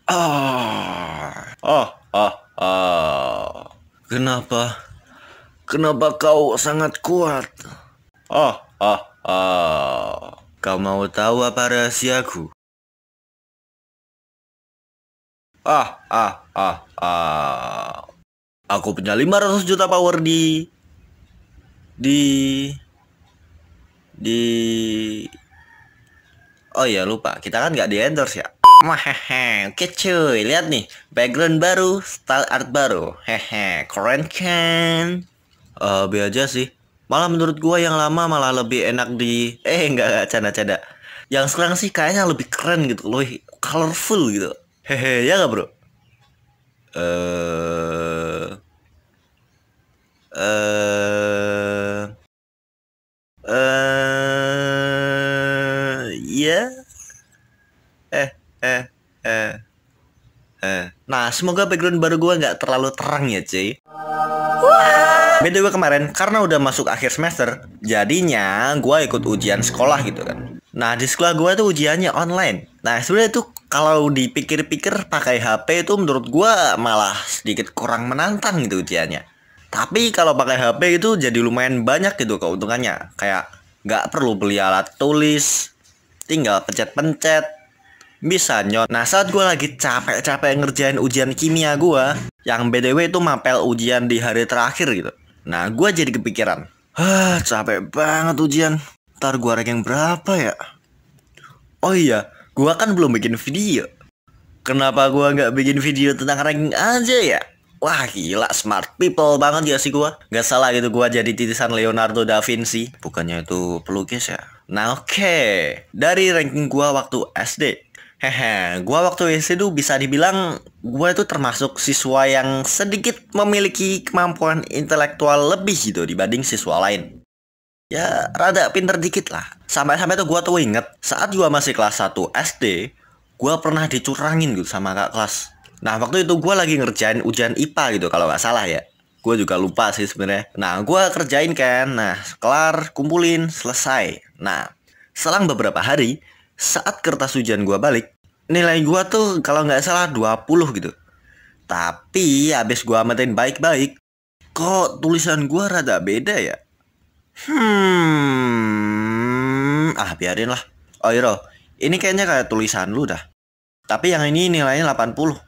Ah, Kenapa? Kenapa kau sangat kuat? Ah, Kau mau tahu apa rahasiaku? Ah, ah, ah, ah. Aku punya 500 juta power di di Oh iya lupa, kita kan nggak di endorse ya. Hehehe, oke cuy, lihat nih, background baru, style art baru, hehe, keren kan? B aja sih. Malah menurut gua yang lama malah lebih enak enggak, canda-canda. Yang sekarang sih kayaknya lebih keren gitu, lebih colorful gitu. Hehe, ya nggak bro? Eh, eh, ya, eh, eh, eh. Nah, semoga background baru gue nggak terlalu terang ya, cuy. Beda gue kemarin, karena udah masuk akhir semester, jadinya gue ikut ujian sekolah gitu kan. Nah, di sekolah gue tuh ujiannya online. Nah, sebenarnya tuh kalau dipikir-pikir pakai HP itu menurut gue malah sedikit kurang menantang gitu ujiannya. Tapi kalau pakai HP itu jadi lumayan banyak gitu keuntungannya. Kayak nggak perlu beli alat tulis, tinggal pencet-pencet, bisa nyot. Nah saat gue lagi capek-capek ngerjain ujian kimia gue, yang BTW itu mapel ujian di hari terakhir gitu. Nah gue jadi kepikiran, capek banget ujian. Ntar gue ranking berapa ya? Oh iya, gue kan belum bikin video. Kenapa gue nggak bikin video tentang ranking aja ya? Wah gila, smart people banget ya sih gue. Gak salah gitu gue jadi titisan Leonardo da Vinci. Bukannya itu pelukis ya? Nah oke, dari ranking gue waktu SD. Hehe, gua waktu SD tuh bisa dibilang gua itu termasuk siswa yang sedikit memiliki kemampuan intelektual lebih gitu dibanding siswa lain. Ya, rada pinter dikit lah. Sampai-sampai tuh gua tuh inget saat gua masih kelas 1 SD, gua pernah dicurangin gitu sama kak kelas. Nah, waktu itu gua lagi ngerjain ujian IPA gitu kalau nggak salah ya. Gue juga lupa sih sebenarnya. Nah, gua kerjain kan. Nah, kelar, kumpulin, selesai. Nah, selang beberapa hari, saat kertas ujian gua balik, nilai gua tuh kalau nggak salah 20 gitu. Tapi habis gua amatin baik-baik, kok tulisan gua rada beda ya? Biarin lah. Oh iya, ini kayaknya kayak tulisan lu dah. Tapi yang ini nilainya 80.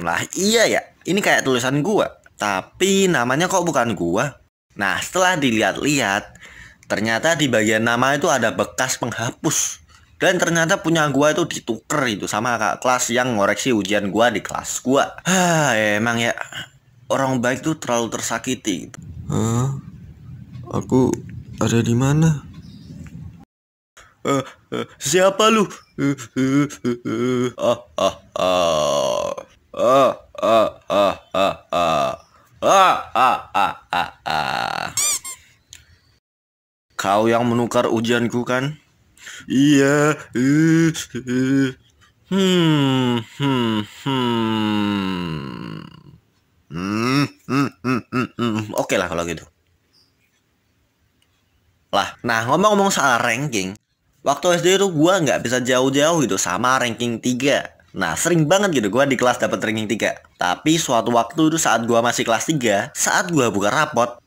Lah iya ya. Ini kayak tulisan gua. Tapi namanya kok bukan gua. Nah, setelah dilihat-lihat, ternyata di bagian nama itu ada bekas penghapus. Dan ternyata punya gua itu dituker itu sama kak kelas yang ngoreksi ujian gua di kelas gua. Emang ya orang baik tuh terlalu tersakiti gitu. Aku ada di mana? Siapa lu? Ah, ah, ah. Ah, ah, ah, ah, ah. Ah, ah, ah, ah, ah. Kau yang menukar ujianku kan? Iya. Hmm, hmm, hmm. Oke lah kalau gitu. Lah, nah ngomong-ngomong soal ranking, waktu SD itu gua nggak bisa jauh-jauh gitu sama ranking 3. Nah, sering banget gitu gua di kelas dapat ranking 3. Tapi suatu waktu itu saat gua masih kelas 3, saat gua buka rapot,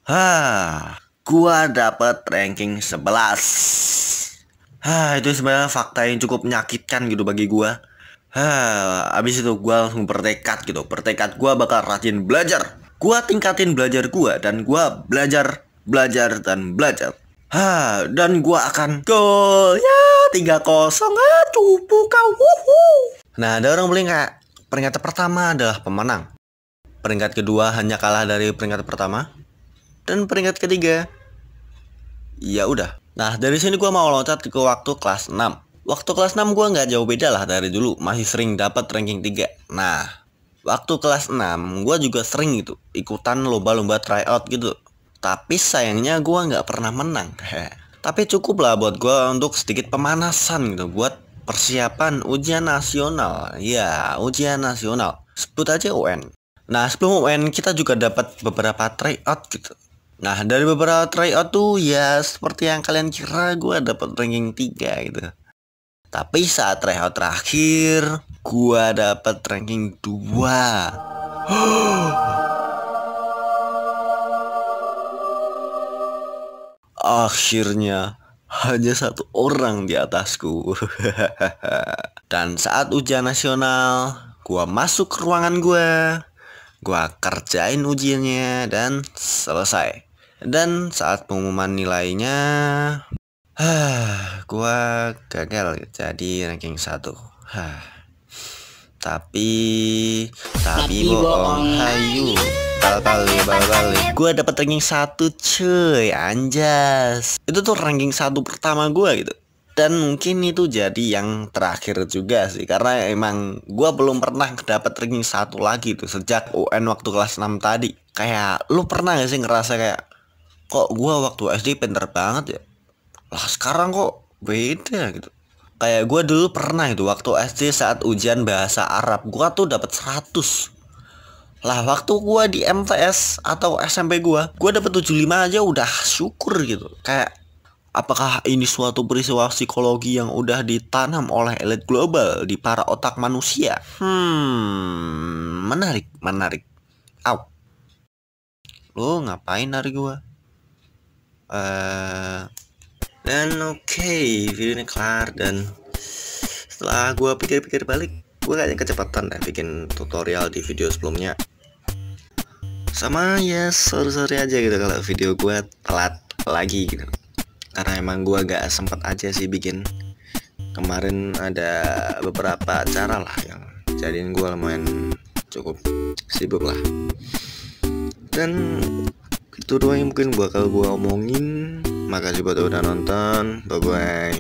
gua dapat ranking 11. Itu sebenarnya fakta yang cukup menyakitkan gitu bagi gua. Abis itu gua langsung bertekad gitu. Bertekad gua bakal rajin belajar. Gua tingkatin belajar gua dan gua belajar, belajar dan belajar. Dan gua akan gol ya 3-0. Cupu kau. Nah, ada orang bilang kayak peringkat pertama adalah pemenang. Peringkat kedua hanya kalah dari peringkat pertama. Dan peringkat ketiga ya udah. Nah, dari sini gua mau loncat ke waktu kelas 6. Waktu kelas 6 gua nggak jauh beda lah dari dulu, masih sering dapat ranking 3. Nah, waktu kelas 6 gua juga sering gitu ikutan lomba-lomba tryout gitu. Tapi sayangnya gua nggak pernah menang. Tapi cukup lah buat gua untuk sedikit pemanasan gitu buat persiapan ujian nasional. Ya, ujian nasional. Sebut aja UN. Nah, sebelum UN kita juga dapat beberapa tryout gitu. Nah, dari beberapa tryout tuh ya seperti yang kalian kira gue dapat ranking 3 gitu. Tapi saat tryout terakhir, gua dapat ranking 2. Akhirnya hanya satu orang di atasku. Dan saat ujian nasional, gua masuk ke ruangan gua kerjain ujiannya dan selesai. Dan saat pengumuman nilainya, gua gagal jadi ranking 1. Tapi bohong hayu. Balik. Gue dapet ranking 1 cuy, anjas. Itu tuh ranking 1 pertama gue gitu. Dan mungkin itu jadi yang terakhir juga sih, karena emang gue belum pernah dapet ranking 1 lagi tuh sejak UN waktu kelas 6 tadi. Kayak lu pernah gak sih ngerasa kayak, kok gue waktu SD pinter banget ya, lah sekarang kok beda gitu. Kayak gue dulu pernah itu waktu SD saat ujian bahasa Arab, gue tuh dapat 100. Lah waktu gue di MTS atau SMP gue dapat 75 aja udah syukur gitu. Kayak apakah ini suatu peristiwa psikologi yang udah ditanam oleh elit global di para otak manusia? Menarik. Au. Lo ngapain narik gue? Dan oke, video ini kelar. Dan setelah gue pikir-pikir balik, gue kayaknya kecepatan deh bikin tutorial di video sebelumnya. Sama ya sorry aja gitu kalau video gue telat lagi gitu, karena emang gue gak sempet aja sih bikin. Kemarin ada beberapa acara lah yang jadiin gue lumayan cukup sibuk lah. Dan itu doang yang mungkin bakal gue omongin. Makasih buat udah nonton, bye bye.